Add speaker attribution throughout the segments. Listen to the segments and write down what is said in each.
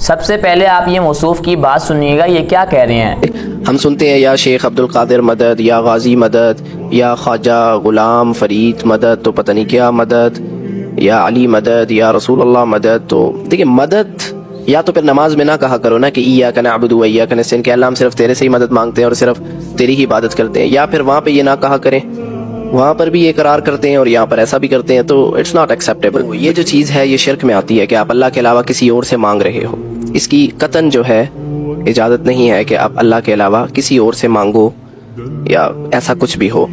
Speaker 1: سب سے پہلے آپ یہ موصوف کی بات سنیے گا، یہ کیا کہہ رہے ہیں۔
Speaker 2: ہم سنتے ہیں یا شیخ عبد القادر مدد، یا غازی مدد، یا خواجہ غلام فرید مدد، تو پتہ نہیں کیا مدد، یا علی مدد، یا رسول اللہ مدد۔ تو دیکھیں مدد یا تو پھر نماز میں نہ کہا کرو نا کہ ایاک نعبد و ایاک نستعین، کہ اللہ ہم صرف تیرے سے ہی مدد مانگتے ہیں اور صرف تیری ہی عبادت کرتے ہیں، یا پھر وہاں پہ یہ نہ کہا کریں، وہاں پر بھی یہ اقرار کرتے ہیں اور یہاں پر ایسا بھی کرتے ہیں، تو اٹس ناٹ ایکسیپٹیبل۔ یہ جو چیز ہے یہ شرک میں آتی ہے کہ آپ اللہ کے علاوہ کسی اور سے مانگ رہے ہو، اس کی قطعاً جو ہے اجازت نہیں ہے کہ آپ اللہ کے علاوہ کسی اور سے مانگو یا ایسا کچھ بھی ہو۔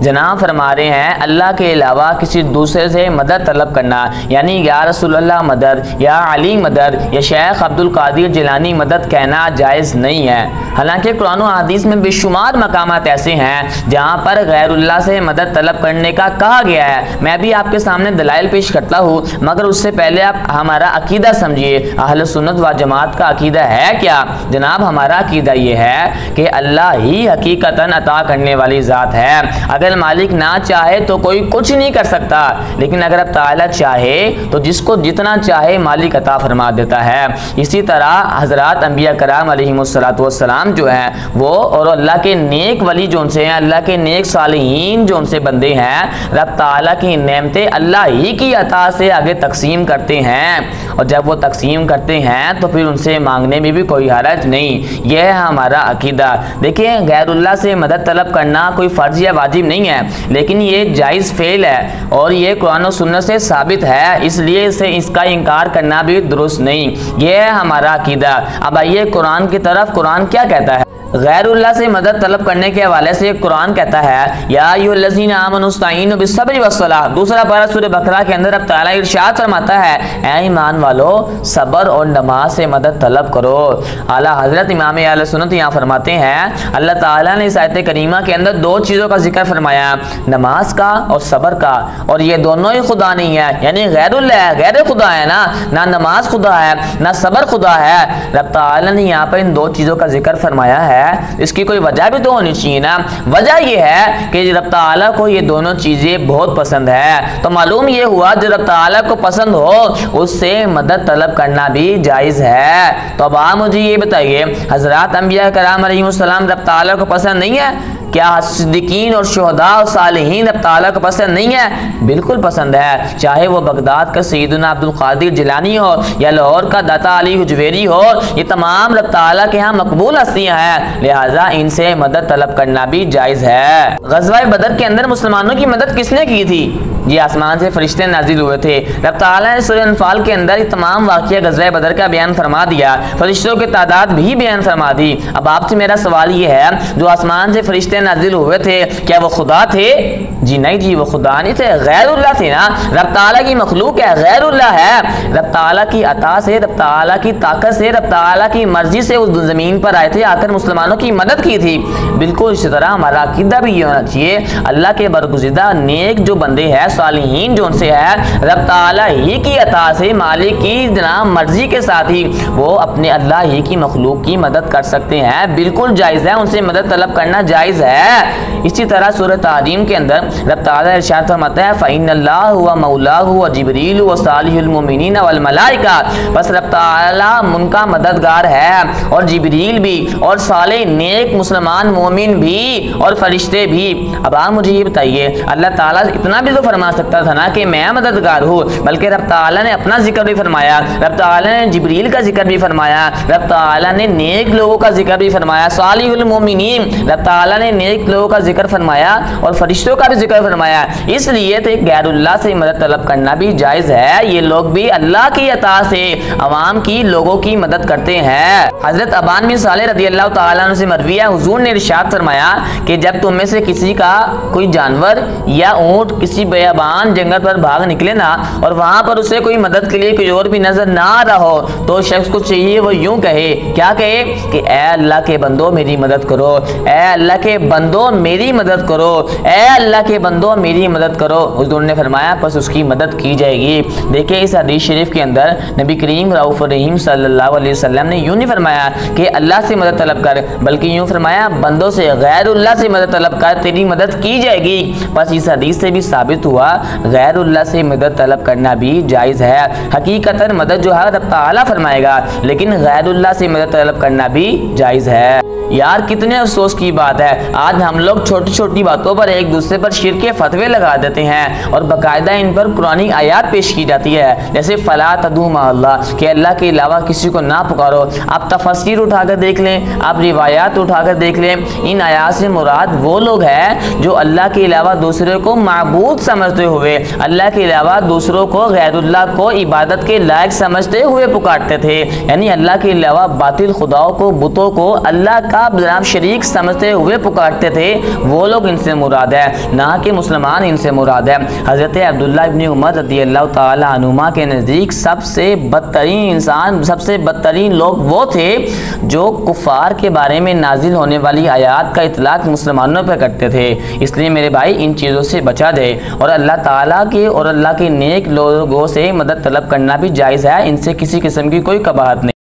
Speaker 1: جناب فرما رہے ہیں اللہ کے علاوہ کسی دوسرے سے مدد طلب کرنا، یعنی یا رسول اللہ مدد، یا علی مدد، یا شیخ عبد القادر جیلانی مدد کہنا جائز نہیں ہے۔ حالانکہ قرآن و حدیث میں بے شمار مقامات ایسے ہیں جہاں پر غیر اللہ سے مدد طلب کرنے کا کہا گیا ہے۔ میں بھی آپ کے سامنے دلائل پیش کرتا ہوں، مگر اس سے پہلے آپ ہمارا عقیدہ سمجھیے، اہل سنت و جماعت کا عقیدہ ہے کیا؟ جناب ہمارا عقیدہ یہ ہے کہ اللہ ہی حقیقتاً عطا کرنے والی ذات ہے۔ اگر مالک نہ چاہے تو کوئی کچھ نہیں کر سکتا، لیکن اگر اب تعالیٰ چاہے تو جس کو جتنا چاہے مالک عطا فرما دیتا ہے۔ اسی طرح حضرات انبیاء کرام علیہم السلام جو ہیں وہ اور اللہ کے نیک ولی جو ان سے ہیں، اللہ کے نیک صالحین جو ان سے بندے ہیں، رب تعالیٰ کی نعمتیں اللہ ہی کی عطا سے آگے تقسیم کرتے ہیں، اور جب وہ تقسیم کرتے ہیں تو پھر ان سے مانگنے میں بھی کوئی حرج نہیں۔ یہ ہے ہمارا عقیدہ۔ دیکھیں غیر اللہ سے مدد طلب کرنا کوئی فرض یا واجب نہیں ہے، لیکن یہ جائز فعل ہے اور یہ قرآن و سنت سے ثابت ہے، اس لیے اس کا انکار کرنا بھی درست نہیں۔ یہ ہے ہمارا عقیدہ۔ اب آئیے قرآن کی طرف، قرآن کیا کہتا ہے؟ غیر اللہ سے مدد طلب کرنے کے حوالے سے قرآن کہتا ہے یا ایھا الذین آمنوا استعینوا بالصبر والصلاۃ، دوسرا پارہ سورہ بقرہ کے اندر اب تعالیٰ ارشاد فرماتا ہے اے ایمان والو صبر اور نماز سے مدد طلب کرو۔ اعلیٰ حضرت امام اہل سنت یہاں فرماتے ہیں اللہ تعالیٰ نے اس آیت کریمہ کے اندر دو چیزوں کا ذکر فرمایا، نماز کا اور صبر کا، اور یہ دونوں ہی خدا نہیں ہے، یعنی غیر اللہ ہے، غیر خدا ہے نا، نہ نماز خدا ہے نہ صبر خدا ہے۔ رب تعالیٰ نے یہاں پر ان دو چیزوں کا ذکر فرمایا ہے، اس کی کوئی وجہ بھی تو ہونی چاہیے نا۔ وجہ یہ ہے کہ رب تعالیٰ کو یہ دونوں چیزیں بہت پسند ہے، تو معلوم یہ ہوا جو رب تعالیٰ کو پسند ہو اس سے مدد طلب کرنا بھی جائز ہے۔ تو اب آپ مجھے یہ بتائیے حضرات انبیاء کرام علیہ السلام رب تعالیٰ کو پسند نہیں ہے؟ کیا صدیقین اور شہداء اور صالحین رب تعالیٰ کو پسند نہیں ہے؟ بالکل پسند ہے، چاہے وہ بغداد کا سیدنا عبد القادر جیلانی ہو یا لاہور کا داتا علی حجویری ہو، یہ تمام رب تعالیٰ کے ہاں مقبول ہستیاں ہیں، لہٰذا ان سے مدد طلب کرنا بھی جائز ہے۔ غزوہ بدر کے اندر مسلمانوں کی مدد کس نے کی تھی؟ یہ آسمان سے فرشتے نازل ہوئے تھے۔ رب تعالیٰ نے سورہ انفال کے اندر یہ تمام واقعہ غزوہ بدر کا بیان فرما دیا، فرشتوں کی تعداد بھی بیان فرما دی۔ اب آپ سے میرا سوال یہ ہے جو آسمان سے فرشتے نازل ہوئے تھے کیا وہ خدا تھے؟ جی نہیں جی، وہ خدا نہیں تھے، غیر اللہ تھے نا۔ رب تعالیٰ کی مخلوق ہے، غیر اللہ ہے، رب تعالیٰ کی عطا سے، رب تعالیٰ کی طاقت سے، رب تعالیٰ کی مرضی سے اس زمین پر آئے تھے، آ کر مسلمانوں کی مدد کی تھی۔ بالکل اسی طرح ہمارا عقیدہ بھی یہ ہونا چاہیے، اللہ کے برگزیدہ نیک جو بندے ہیں، صالحین جو ان سے ہے، رب تعالیٰ ہی کی عطا سے، مالک کی جناب مرضی کے ساتھ ہی وہ اپنے اللہ ہی کی مخلوق کی مدد کر سکتے ہیں، بالکل جائز ہے، ان سے مدد طلب کرنا جائز ہے۔ اسی طرح سورہ تحریم کے اندر رب تعالیٰ ارشاد فرماتا ہے فَإِنَّ اللَّهَ هُوَ مَوْلَاهُ وَجِبْرِيلُ وَصَالِحُ الْمُؤْمِنِينَ وَالْمَلَائِكَةُ، بس رب تعالیٰ ان کا مددگار ہے، اور جبریل بھی، اور صالح نیک مسلمان مومن بھی، اور فرشتے بھی۔ اب آپ مجھے یہ بتائیے اللہ تعالیٰ اتنا بھی تو فرما سکتا تھا نا کہ میں مددگار ہوں، بلکہ رب تعالیٰ نے اپنا ذکر بھی فرمایا، رب تعالیٰ نے جبریل کا ذکر بھی فرمایا، رب تعالیٰ نے نیک لوگوں کا ذکر بھی فرمایا، صالح المومنین، رب تعالیٰ نے نیک لوگوں کا ذکر فرمایا اور فرشتوں کا بھی ذکر فرمایا۔ اس لیے تو غیر اللہ سے مدد طلب کرنا بھی جائز ہے، یہ لوگ بھی اللہ کی عطا سے عوام کی لوگوں کی مدد کرتے ہیں۔ حضرت ابان بن صالح رضی اللہ تعالیٰ عنہ سے مروی ہے، حضور نے ارشاد فرمایا کہ جب تم میں سے کسی کا کوئی جانور یا اونٹ کسی بیابان جنگل پر بھاگ نکلے نا، اور وہاں پر اسے کوئی مدد کے لیے کوئی اور بھی نظر نہ آ رہا ہو، تو شخص کو چاہیے وہ یوں کہے، کیا کہے کہ اے اللہ کے بندو میری مدد کرو، اے اللہ کے بندو میری مدد کرو، اے اللہ کے بندو میری مدد کرو، حضور نے فرمایا پس اس کی مدد کی جائے گی۔ دیکھیں اس حدیث شریف کے اندر نبی کریم رؤوف الرحیم صلی اللہ علیہ وسلم نے یوں نہیں فرمایا کہ اللہ سے مدد طلب کر، بلکہ یوں فرمایا بندوں سے غیر اللہ سے مدد طلب کر، تیری مدد کی جائے گی۔ بس اس حدیث سے بھی ثابت ہوا غیر اللہ سے مدد طلب کرنا بھی جائز ہے۔ حقیقتاً مدد جو ہے رب تعالیٰ فرمائے گا، لیکن غیر اللہ سے مدد طلب کرنا بھی جائز ہے۔ یار کتنے افسوس کی بات ہے، آج ہم لوگ چھوٹی چھوٹی باتوں پر ایک دوسرے پر شرک کے فتوے لگا دیتے ہیں اور باقاعدہ ان پر قرآنی آیات پیش کی جاتی ہے، جیسے فلا تدعوا مع اللہ، کہ اللہ کے علاوہ کسی کو نہ پکارو۔ آپ تفسیر اٹھا کر دیکھ لیں، آپ روایات اٹھا کر دیکھ لیں، ان آیات سے مراد وہ لوگ ہیں جو اللہ کے علاوہ دوسرے کو معبود سمجھتے ہوئے، اللہ کے علاوہ دوسروں کو غیر اللہ کو عبادت کے لائق سمجھتے ہوئے پکارتے تھے، یعنی اللہ کے علاوہ باطل خداؤں کو، بتوں کو اللہ کا جناب شریک سمجھتے ہوئے پکارتے تھے، وہ لوگ ان سے مراد ہے، نہ کہ مسلمان ان سے مراد ہے۔ حضرت عبداللہ ابن عمر رضی اللہ تعالی عنہما کے نزدیک سب سے بدترین انسان، سب سے بدترین لوگ وہ تھے جو کفار کے بارے میں نازل ہونے والی آیات کا اطلاق مسلمانوں پہ کرتے تھے۔ اس لیے میرے بھائی ان چیزوں سے بچا دے، اور اللہ تعالیٰ کے اور اللہ کے نیک لوگوں سے مدد طلب کرنا بھی جائز ہے، ان سے کسی قسم کی کوئی قباحت نہیں۔